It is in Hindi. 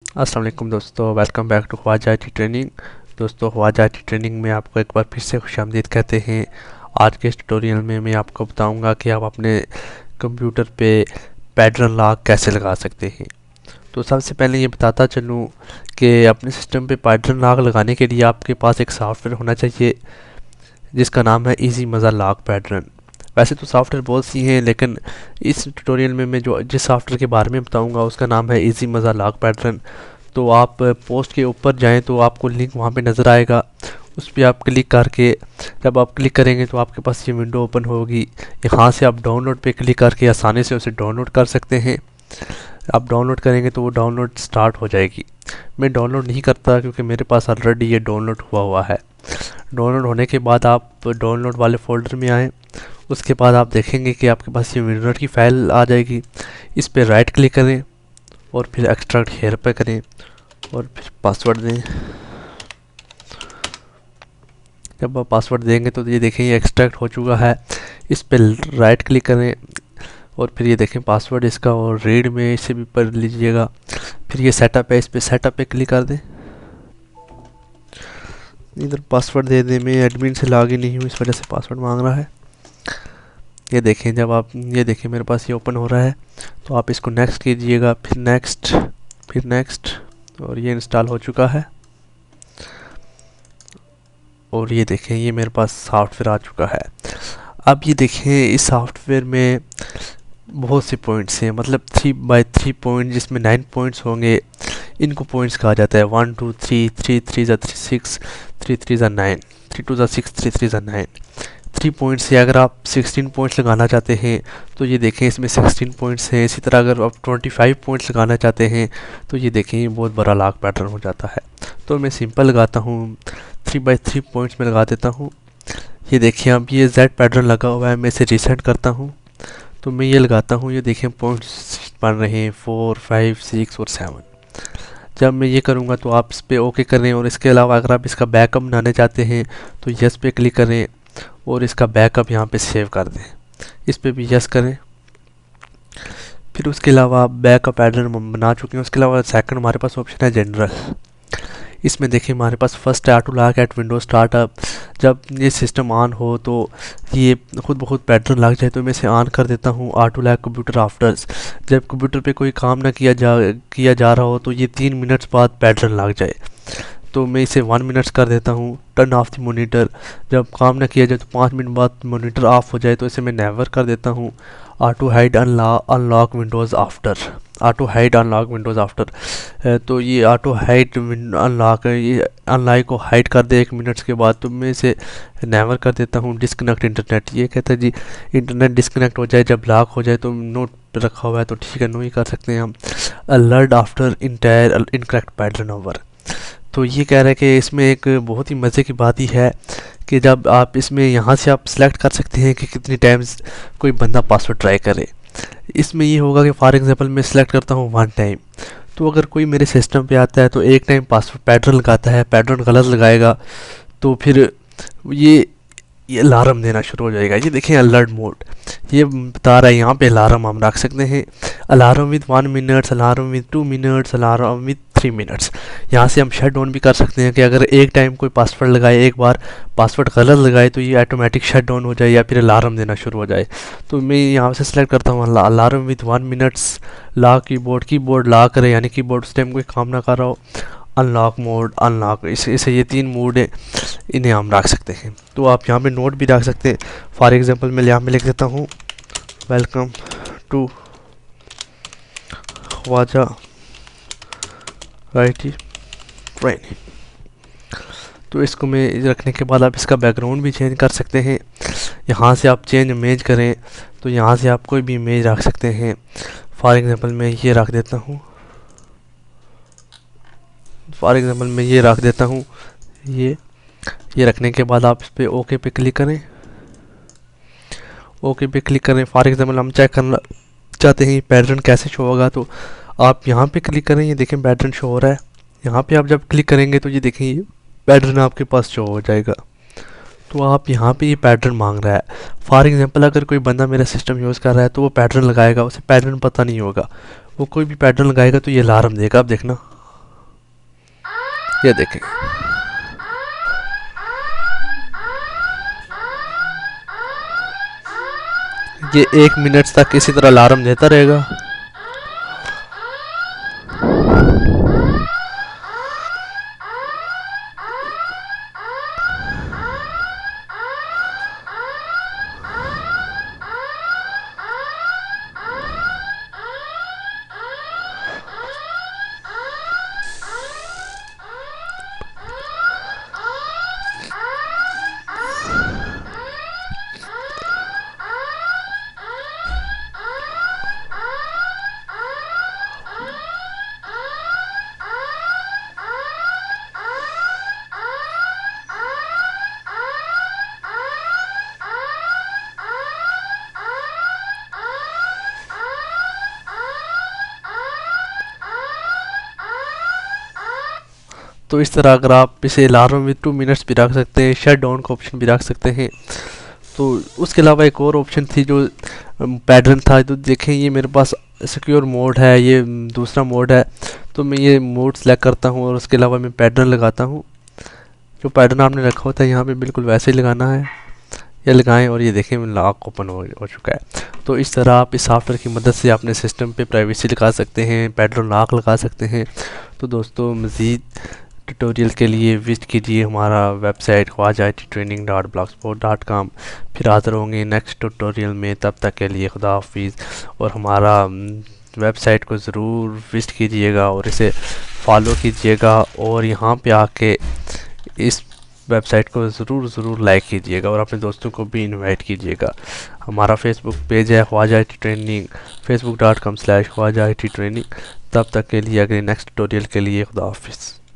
अस्सलाम वालेकुम दोस्तों, welcome back to Khwaja IT training. दोस्तों, ख्वाजा IT ट्रेनिंग में आपको एक बार फिर से खुशामदीद कहते हैं। आज के इस ट्यूटोरियल में मैं आपको बताऊंगा कि आप अपने कंप्यूटर पे पैटर्न लॉक कैसे लगा सकते हैं। तो सबसे पहले ये बताता चलूँ कि अपने सिस्टम पे पैटर्न लॉक लगाने के लिए आपके पास एक सॉफ्टवेयर होना चाहिए जिसका नाम है इजी मज़ा लॉक पैटर्न। वैसे तो सॉफ्टवेयर बहुत सी हैं, लेकिन इस ट्यूटोरियल में मैं जो जिस सॉफ्टवेयर के बारे में बताऊंगा उसका नाम है इजी मज़ा लॉक पैटर्न। तो आप पोस्ट के ऊपर जाएं तो आपको लिंक वहां पे नज़र आएगा, उस पर आप क्लिक करके जब आप क्लिक करेंगे तो आपके पास ये विंडो ओपन होगी। यहाँ से आप डाउनलोड पे क्लिक करके आसानी से उसे डाउनलोड कर सकते हैं। आप डाउनलोड करेंगे तो वो डाउनलोड स्टार्ट हो जाएगी। मैं डाउनलोड नहीं करता क्योंकि मेरे पास ऑलरेडी ये डाउनलोड हुआ हुआ है। डाउनलोड होने के बाद आप डाउनलोड वाले फ़ोल्डर में आएँ। उसके बाद आप देखेंगे कि आपके पास ये विंडो की फ़ाइल आ जाएगी। इस पर राइट क्लिक करें और फिर एक्सट्रैक्ट हेयर पे करें और फिर पासवर्ड दें। जब आप पासवर्ड देंगे तो ये देखें ये एक्सट्रैक्ट हो चुका है। इस पर राइट क्लिक करें और फिर ये देखें पासवर्ड इसका, और रीड में इसे भी पढ़ लीजिएगा। फिर ये सेटअप है, इस पर सेटअप पे क्लिक कर दें। इधर पासवर्ड दे दें, मैं एडमिन से लॉग इन नहीं हूँ इस वजह से पासवर्ड मांग रहा है। ये देखें जब आप ये देखें मेरे पास ये ओपन हो रहा है, तो आप इसको नेक्स्ट कीजिएगा, फिर नेक्स्ट, फिर नेक्स्ट, और ये इंस्टॉल हो चुका है। और ये देखें ये मेरे पास सॉफ्टवेयर आ चुका है। अब ये देखें इस सॉफ्टवेयर में बहुत से पॉइंट्स हैं, मतलब 3x3 पॉइंट, जिसमें 9 पॉइंट्स होंगे। इनको पॉइंट्स कहा जाता है 1 2 3, 3 3 6, 3 3 9, 3 2 6, 3 3 9। 3 पॉइंट्स से अगर आप 16 पॉइंट्स लगाना चाहते हैं तो ये देखें इसमें 16 पॉइंट्स हैं। इसी तरह अगर आप 25 पॉइंट्स लगाना चाहते हैं तो ये देखें ये बहुत बड़ा लॉक पैटर्न हो जाता है। तो मैं सिंपल लगाता हूँ, 3x3 पॉइंट्स में लगा देता हूँ। ये देखिए अब ये Z पैटर्न लगा हुआ है, मैं इसे रीसेट करता हूँ तो मैं ये लगाता हूँ। ये देखें पॉइंट्स बन रहे हैं 4 5 6 और 7। जब मैं ये करूँगा तो आप इस पर ओके करें, और इसके अलावा अगर आप इसका बैकअप बनाने चाहते हैं तो यस पे क्लिक करें और इसका बैकअप यहाँ पे सेव कर दें। इस पे भी यस करें। फिर उसके अलावा आप बैकअप पैटर्न बना चुके हैं। उसके अलावा सेकंड हमारे पास ऑप्शन है जनरल। इसमें देखिए हमारे पास first auto lock at Windows startup. जब ये सिस्टम ऑन हो तो ये खुद ब खुद पैटर्न लग जाए तो मैं इसे ऑन कर देता हूँ। ऑटो लॉक कंप्यूटर आफ्टर्स, जब कंप्यूटर पे कोई काम ना किया जा रहा हो तो ये 3 मिनट्स बाद पैटर्न लग जाए, तो मैं इसे 1 मिनट्स कर देता हूँ। टर्न ऑफ द मोनीटर, जब काम ना किया जाए तो 5 मिनट बाद मोनीटर ऑफ हो जाए तो इसे मैं नेवर कर देता हूँ। Auto hide unlock Windows after, auto hide unlock Windows after, तो ये ऑटो हाइड अनलॉक ये अनलॉक को हाइड कर दे 1 मिनट्स के बाद, तो मैं इसे नेवर कर देता हूँ। डिस्कनेक्ट इंटरनेट, ये कहता है जी इंटरनेट डिस्कनेक्ट हो जाए जब लॉक हो जाए, तो नोट रखा हुआ है तो ठीक है, नो ही कर सकते हैं हम। Alert after entire incorrect pattern over, तो ये कह रहा है कि इसमें एक बहुत ही मज़े की बात ही है कि जब आप इसमें यहाँ से आप सिलेक्ट कर सकते हैं कि कितनी टाइम्स कोई बंदा पासवर्ड ट्राई करे। इसमें ये होगा कि फॉर एग्जांपल मैं सिलेक्ट करता हूँ 1 टाइम, तो अगर कोई मेरे सिस्टम पे आता है तो 1 टाइम पासवर्ड पैटर्न लगाता है, पैटर्न गलत लगाएगा तो फिर ये अलार्म देना शुरू हो जाएगा। ये देखें अलर्ट मोड, ये बता रहा है यहाँ पे अलार्म हम रख सकते हैं। Alarm with 1 minutes, alarm with 2 minutes, alarm with 3 minutes. यहाँ से हम शट डाउन भी कर सकते हैं कि अगर एक टाइम कोई पासवर्ड लगाए, एक बार पासवर्ड गलत लगाए तो ये ऑटोमेटिक शट डाउन हो जाए या फिर अलार्म देना शुरू हो जाए। तो मैं यहाँ से सेलेक्ट करता हूँ alarm with 1 minutes, lock keyboard lock करे, यानी कीबोर्ड उस टाइम कोई काम ना कर रहा हो। अनलॉक मोड, अनलॉक, इसे ये 3 मोड है, इन्हें हम रख सकते हैं। तो आप यहाँ पे नोट भी रख सकते हैं। फॉर एग्जांपल मैं यहाँ पे लिख देता हूँ welcome to Khwaja IT training. तो इसको मैं रखने के बाद आप इसका बैकग्राउंड भी चेंज कर सकते हैं। यहाँ से आप चेंज इमेज करें तो यहाँ से आप कोई भी इमेज रख सकते हैं। फॉर एग्जांपल मैं ये रख देता हूँ, ये रखने के बाद आप इस पर ओके पे क्लिक करें, ओके पे क्लिक करें। फॉर एग्जांपल हम चेक करना चाहते हैं पैटर्न कैसे शो होगा, तो आप यहाँ पे क्लिक करें। ये देखें पैटर्न शो हो रहा है। यहाँ पे आप जब क्लिक करेंगे तो ये देखें ये पैटर्न आपके पास शो हो जाएगा। तो आप यहाँ पे ये पैटर्न मांग रहा है। फॉर एग्जांपल अगर कोई बंदा मेरा सिस्टम यूज़ कर रहा है तो वो पैटर्न लगाएगा, उसे पैटर्न पता नहीं होगा, वो कोई भी पैटर्न लगाएगा तो ये अलार्म देगा। अब देखना ये देखें, ये 1 मिनट तक इसी तरह अलार्म देता रहेगा। तो इस तरह अगर आप इसे अलार्म विद 2 मिनट्स भी रख सकते हैं, शट डाउन का ऑप्शन भी रख सकते हैं। तो उसके अलावा एक और ऑप्शन थी जो पैटर्न था, तो देखें ये मेरे पास सिक्योर मोड है, ये दूसरा मोड है। तो मैं ये मोड सेलेक्ट करता हूँ और उसके अलावा मैं पैटर्न लगाता हूँ। जो पैटर्न आपने रखा होता है यहाँ पे बिल्कुल वैसे ही लगाना है, या लगाएं और ये देखें लॉक ओपन हो चुका है। तो इस तरह आप इस सॉफ्टवेयर की मदद से अपने सिस्टम पे प्राइवेसी लगा सकते हैं, पैटर्न लॉक लगा सकते हैं। तो दोस्तों मज़ीद ट्यूटोरियल के लिए विजिट कीजिए हमारा वेबसाइट khwajaittraining.blogspot.com। फिर हाज़िर होंगे नेक्स्ट ट्यूटोरियल में, तब तक के लिए खुदा हाफिज़। और हमारा वेबसाइट को ज़रूर विजिट कीजिएगा और इसे फॉलो कीजिएगा, और यहाँ पे आके इस वेबसाइट को ज़रूर लाइक कीजिएगा और अपने दोस्तों को भी इनवाइट कीजिएगा। हमारा फेसबुक पेज है Khwaja IT training, facebook.com/khwaja IT training. तब तक के लिए अगले नेक्स्ट ट्यूटोरियल के लिए खुदा हाफिज़।